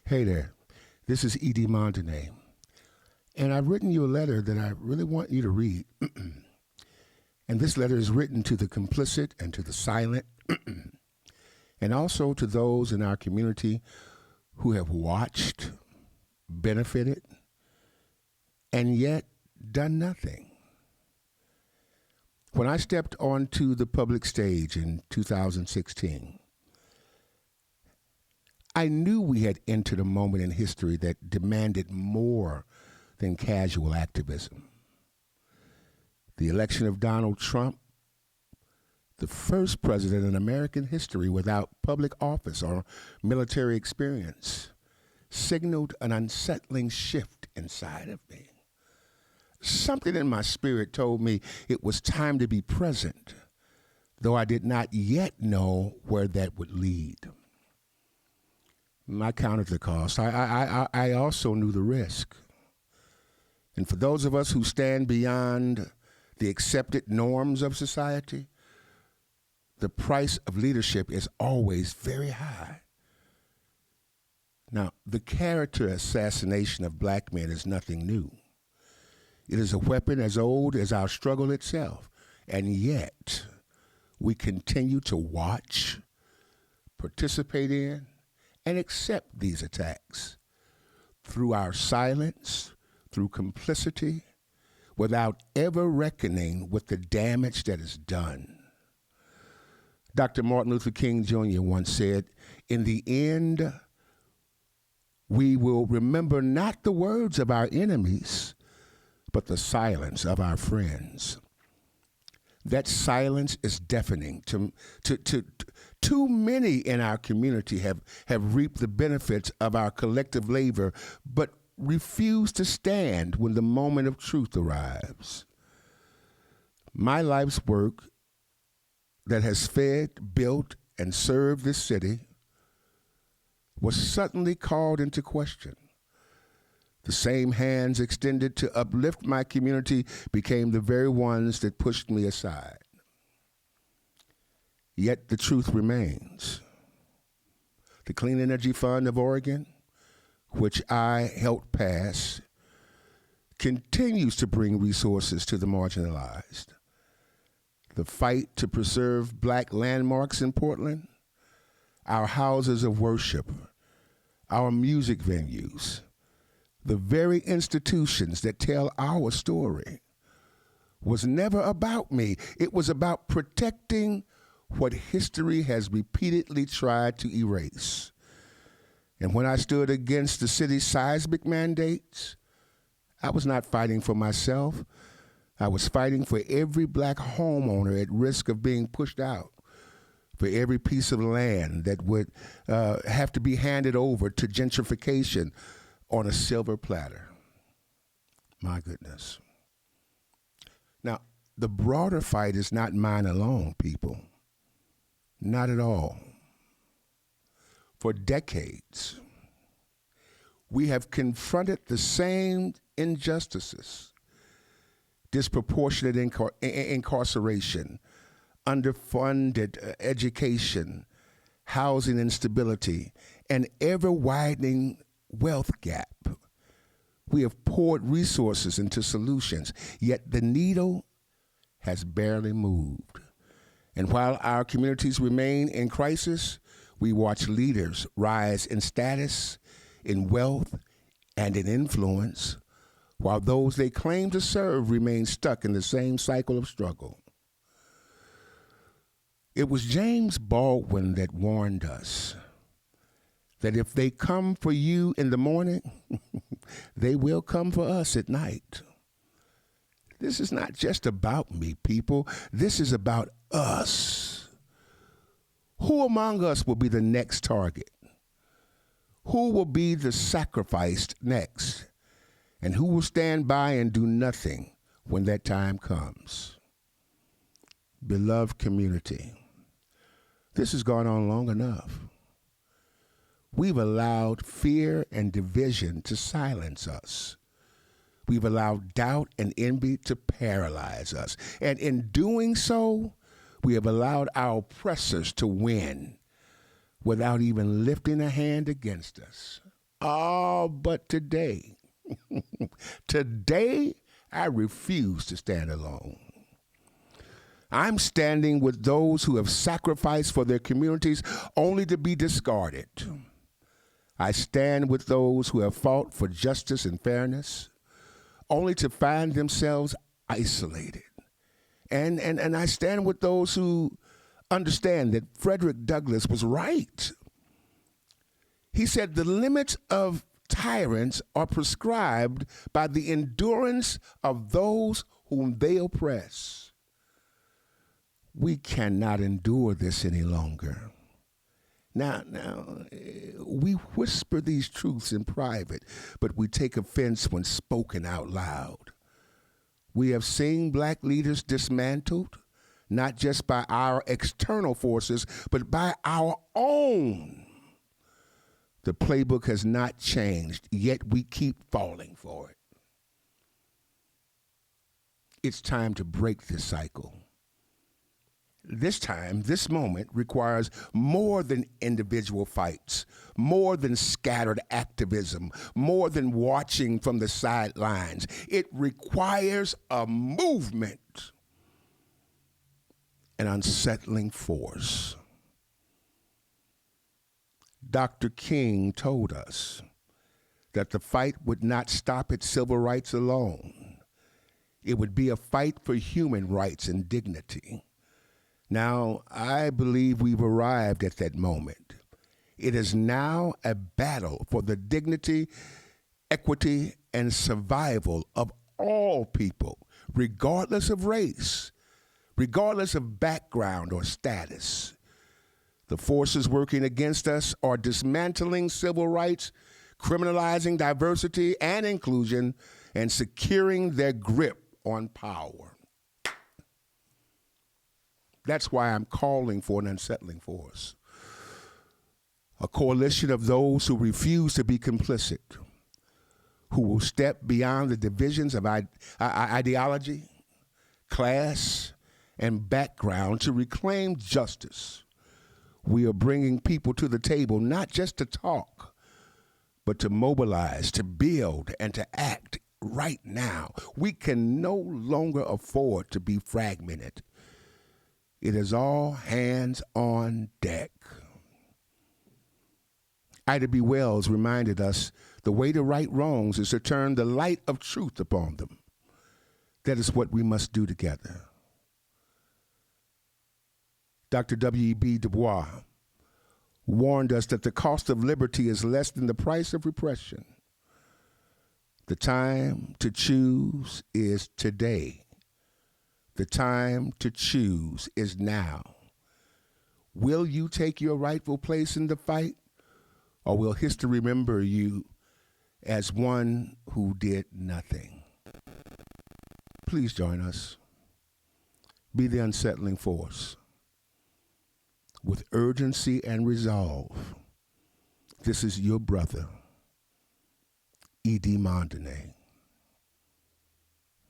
Hey there, this is E.D. Mondonay, and I've written you a letter that I really want you to read. And this letter is written to the complicit and to the silent, and also to those in our community who have watched, benefited, and yet done nothing. When I stepped onto the public stage in 2016, I knew we had entered a moment in history that demanded more than casual activism. The election of Donald Trump, the first president in American history without public office or military experience, signaled an unsettling shift inside of me. Something in my spirit told me it was time to be present, though I did not yet know where that would lead. I counted the cost. I also knew the risk. And for those of us who stand beyond the accepted norms of society, the price of leadership is always very high. Now, the character assassination of black men is nothing new. It is a weapon as old as our struggle itself. And yet, we continue to watch, participate in, and accept these attacks through our silence, through complicity, without ever reckoning with the damage that is done. Dr. Martin Luther King Jr. once said, "In the end, we will remember not the words of our enemies, but the silence of our friends." That silence is deafening. Too many in our community have reaped the benefits of our collective labor, but refuse to stand when the moment of truth arrives. My life's work that has fed, built, and served this city was suddenly called into question. The same hands extended to uplift my community became the very ones that pushed me aside. Yet the truth remains. The Clean Energy Fund of Oregon, which I helped pass, continues to bring resources to the marginalized. The fight to preserve black landmarks in Portland, our houses of worship, our music venues, the very institutions that tell our story, was never about me. It was about protecting what history has repeatedly tried to erase. And when I stood against the city's seismic mandates, I was not fighting for myself. I was fighting for every black homeowner at risk of being pushed out, for every piece of land that would have to be handed over to gentrification on a silver platter. My goodness. Now, the broader fight is not mine alone, people. Not at all. For decades, we have confronted the same injustices: disproportionate incarceration, underfunded education, housing instability, and ever-widening wealth gap. We have poured resources into solutions, yet the needle has barely moved. And while our communities remain in crisis, we watch leaders rise in status, in wealth, and in influence, while those they claim to serve remain stuck in the same cycle of struggle. It was James Baldwin that warned us that if they come for you in the morning, they will come for us at night. This is not just about me, people. This is about us. Who among us will be the next target? Who will be the sacrificed next? And who will stand by and do nothing when that time comes? Beloved community, this has gone on long enough. We've allowed fear and division to silence us. We've allowed doubt and envy to paralyze us. And in doing so, we have allowed our oppressors to win without even lifting a hand against us. Oh, but today, today, I refuse to stand alone. I'm standing with those who have sacrificed for their communities only to be discarded. I stand with those who have fought for justice and fairness only to find themselves isolated. And I stand with those who understand that Frederick Douglass was right. He said the limits of tyrants are prescribed by the endurance of those whom they oppress. We cannot endure this any longer. Now, we whisper these truths in private, but we take offense when spoken out loud. We have seen black leaders dismantled, not just by our external forces, but by our own. The playbook has not changed, yet we keep falling for it. It's time to break this cycle. This time, this moment requires more than individual fights, more than scattered activism, more than watching from the sidelines. It requires a movement, an unsettling force. Dr. King told us that the fight would not stop at civil rights alone. It would be a fight for human rights and dignity. Now, I believe we've arrived at that moment. It is now a battle for the dignity, equity, and survival of all people, regardless of race, regardless of background or status. The forces working against us are dismantling civil rights, criminalizing diversity and inclusion, and securing their grip on power. That's why I'm calling for an unsettling force. A coalition of those who refuse to be complicit, who will step beyond the divisions of ideology, class, and background to reclaim justice. We are bringing people to the table not just to talk, but to mobilize, to build, and to act right now. We can no longer afford to be fragmented. It is all hands on deck. Ida B. Wells reminded us the way to right wrongs is to turn the light of truth upon them. That is what we must do together. Dr. W.E.B. Du Bois warned us that the cost of liberty is less than the price of repression. The time to choose is today. The time to choose is now. Will you take your rightful place in the fight, or will history remember you as one who did nothing? Please join us. Be the unsettling force. With urgency and resolve, this is your brother, E.D. Mondonay.